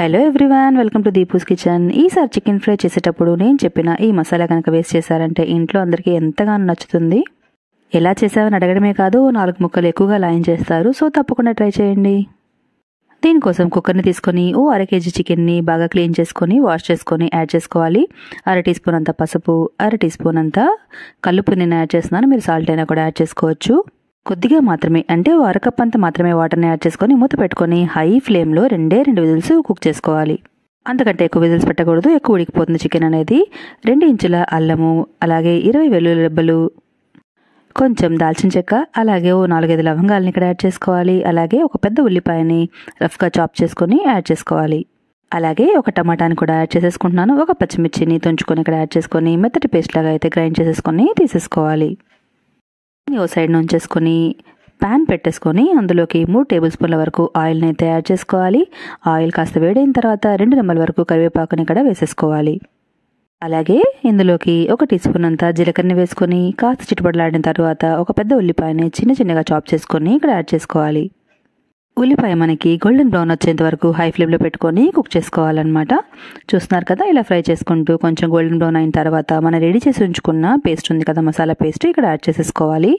Hello everyone, welcome to Deepu's kitchen. ఈసారి chicken fry చేసేటప్పుడు నేను చెప్పిన ఈ మసాలా కనుక వేస్ట్ చేశారంటే ఇంట్లో అందరికీ ఎంతగానో నచ్చుతుంది. ఎలా చేసావని అడగడమే కాదు, 4 ముక్కలు ఎక్కువగా లాయిన్ చేస్తారు. సో తప్పకుండా ట్రై చేయండి. దీనికోసం కుక్కర్ని తీసుకొని అర కేజీ చికెన్ని బాగా క్లీన్ చేసుకొని వాష్ చేసుకొని యాడ్ చేసుకోవాలి. 1/2 టీ స్పూన్ అంత పసుపు, 1/2 టీ స్పూన్ అంత కల్లుప్పు నేను యాడ్ చేస్తున్నాను. మీరు సాల్ట్ అయినా కూడా యాడ్ చేసుకోవచ్చు. కొద్దిగా మాత్రమే, అంటే 1/2 కప్ అంత మాత్రమే వాటర్ని యాడ్ చేసుకొని మూత పెట్టుకొని హై ఫ్లేమ్లో 2 విజిల్స్ కుక్ చేసుకోవాలి. అంతకంటే ఎక్కువ విజిల్స్ పెట్టకూడదు, ఎక్కువ ఉడికిపోతుంది చికెన్ అనేది. 2 ఇంచుల అల్లము, అలాగే 20 వెల్లుల్లి రెబ్బలు, కొంచెం దాల్చిన చెక్క, అలాగే 4-5 లవంగాలని ఇక్కడ యాడ్ చేసుకోవాలి. అలాగే ఒక పెద్ద ఉల్లిపాయని రఫ్గా చాప్ చేసుకొని యాడ్ చేసుకోవాలి. అలాగే ఒక టమాటాని కూడా యాడ్ చేసేసుకుంటున్నాను. ఒక పచ్చిమిర్చిని తుంచుకొని ఇక్కడ యాడ్ చేసుకొని మెత్తటి పేస్ట్ లాగా అయితే గ్రైండ్ చేసేసుకొని తీసేసుకోవాలి. ఓ సైడ్ ఉంచేసుకొని ప్యాన్ పెట్టేసుకొని అందులోకి 3 టేబుల్ స్పూన్ల వరకు ఆయిల్ని అయితే యాడ్ చేసుకోవాలి. ఆయిల్ కాస్త వేడైన తర్వాత 2 రెమ్మల వరకు కరివేపాకుని కూడా వేసేసుకోవాలి. అలాగే ఇందులోకి 1 టీ స్పూన్ అంతా జీలకర్రని వేసుకొని కాస్త చిటపటలాడిన తర్వాత ఒక పెద్ద ఉల్లిపాయని చిన్నగా చాప్ చేసుకొని ఇక్కడ యాడ్ చేసుకోవాలి. ఉల్లిపాయ మనకి గోల్డెన్ బ్రౌన్ వచ్చేంత వరకు హై ఫ్లేమ్లో పెట్టుకొని కుక్ చేసుకోవాలన్నమాట. చూస్తున్నారు కదా, ఇలా ఫ్రై చేసుకుంటూ కొంచెం గోల్డెన్ బ్రౌన్ అయిన తర్వాత మనం రెడీ చేసి ఉంచుకున్న పేస్ట్ ఉంది కదా, మసాలా పేస్ట్ ఇక్కడ యాడ్ చేసేసుకోవాలి.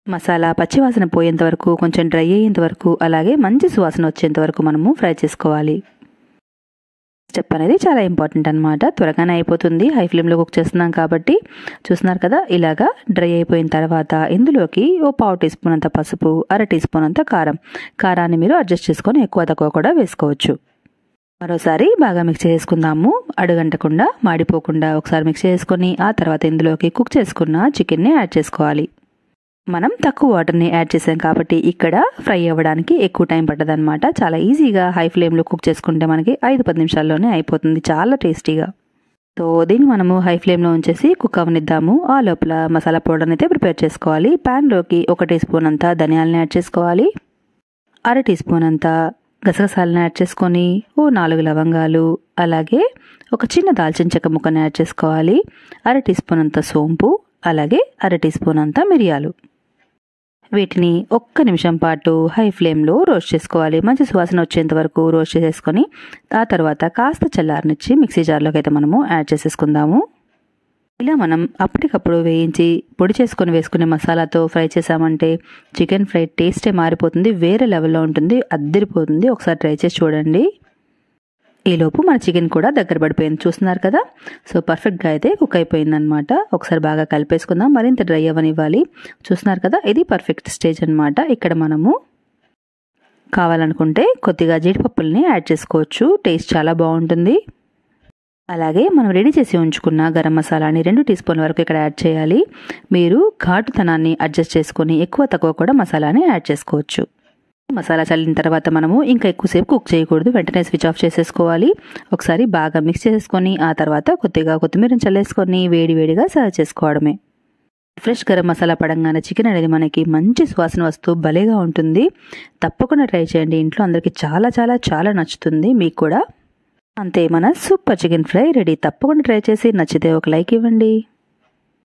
మసాలా పచ్చివాసన పోయేంత వరకు, కొంచెం డ్రై అయ్యేంత వరకు, అలాగే మంచి సువాసన వచ్చేంత వరకు మనము ఫ్రై చేసుకోవాలి. స్టెప్ అనేది చాలా ఇంపార్టెంట్ అనమాట. త్వరగానే అయిపోతుంది, హై ఫ్లేమ్లో కుక్ చేస్తున్నాం కాబట్టి. చూస్తున్నారు కదా, ఇలాగా డ్రై అయిపోయిన తర్వాత ఇందులోకి 1/4 టీ స్పూన్ అంత పసుపు, 1/2 టీ స్పూన్ అంత కారాన్ని మీరు అడ్జస్ట్ చేసుకొని ఎక్కువ తక్కువ కూడా వేసుకోవచ్చు. మరోసారి బాగా మిక్స్ చేసుకుందాము. అడుగంటకుండా మాడిపోకుండా ఒకసారి మిక్స్ చేసుకొని ఆ తర్వాత ఇందులోకి కుక్ చేసుకున్న చికెన్ని యాడ్ చేసుకోవాలి. మనం తక్కువ వాటర్ని యాడ్ చేసాం కాబట్టి ఇక్కడ ఫ్రై అవ్వడానికి ఎక్కువ టైం పట్టదనమాట. చాలా ఈజీగా హై ఫ్లేమ్లో కుక్ చేసుకుంటే మనకి 5-10 నిమిషాల్లోనే అయిపోతుంది, చాలా టేస్టీగా. సో దీన్ని మనము హై ఫ్లేమ్లో ఉంచేసి కుక్ అవనిద్దాము. ఆ లోపల మసాలా పౌడర్ని అయితే ప్రిపేర్ చేసుకోవాలి. ప్యాన్లోకి 1 టీ స్పూన్ అంతా ధనియాలని యాడ్ చేసుకోవాలి. 1/2 టీ స్పూన్ అంతా గసగసాలను యాడ్ చేసుకొని 4 లవంగాలు, అలాగే ఒక చిన్న దాల్చిన చెక్క ముక్కని యాడ్ చేసుకోవాలి. 1/2 టీ స్పూన్ అంత సోంపు, అలాగే 1/2 టీ స్పూన్ అంతా మిరియాలు. వీటిని 1 నిమిషం పాటు హై ఫ్లేమ్లో రోస్ట్ చేసుకోవాలి. మంచి సువాసన వచ్చేంత వరకు రోస్ట్ చేసేసుకొని ఆ తర్వాత కాస్త చల్లారనిచ్చి మిక్సీ జార్లోకి అయితే మనము యాడ్ చేసేసుకుందాము. ఇలా మనం అప్పటికప్పుడు వేయించి పొడి చేసుకొని వేసుకునే మసాలాతో ఫ్రై చేసామంటే చికెన్ ఫ్రై టేస్టే మారిపోతుంది, వేరే లెవెల్లో ఉంటుంది, అద్దరిపోతుంది. ఒకసారి ట్రై చేసి చూడండి. ఈలోపు మన చికెన్ కూడా దగ్గర పడిపోయింది, చూస్తున్నారు కదా. సో పర్ఫెక్ట్గా అయితే కుక్ అయిపోయింది అనమాట. ఒకసారి బాగా కలిపేసుకుందాం, మరింత డ్రై అవ్వనివ్వాలి. చూస్తున్నారు కదా, ఇది పర్ఫెక్ట్ స్టేజ్ అనమాట. ఇక్కడ మనము కావాలనుకుంటే కొద్దిగా జీడిపప్పుల్ని యాడ్ చేసుకోవచ్చు, టేస్ట్ చాలా బాగుంటుంది. అలాగే మనం రెడీ చేసి ఉంచుకున్న గరం మసాలాని 2 టీ స్పూన్ల వరకు ఇక్కడ యాడ్ చేయాలి. మీరు ఘాటుతనాన్ని అడ్జస్ట్ చేసుకొని ఎక్కువ తక్కువ కూడా మసాలాని యాడ్ చేసుకోవచ్చు. మసాలా చల్లిన తర్వాత మనము ఇంకా ఎక్కువసేపు కుక్ చేయకూడదు, వెంటనే స్విచ్ ఆఫ్ చేసేసుకోవాలి. ఒకసారి బాగా మిక్స్ చేసుకొని ఆ తర్వాత కొద్దిగా కొత్తిమీరని చల్లేసుకొని వేడిగా సర్వ్ చేసుకోవడమే. ఫ్రెష్ గరం మసాలా పడంగానే చికెన్ అనేది మనకి మంచి సువాసన వస్తూ భలేగా ఉంటుంది. తప్పకుండా ట్రై చేయండి, ఇంట్లో అందరికీ చాలా చాలా చాలా నచ్చుతుంది. మీకు కూడా అంతే, మన సూపర్ చికెన్ ఫ్రై రెడీ. తప్పకుండా ట్రై చేసి నచ్చితే ఒక లైక్ ఇవ్వండి.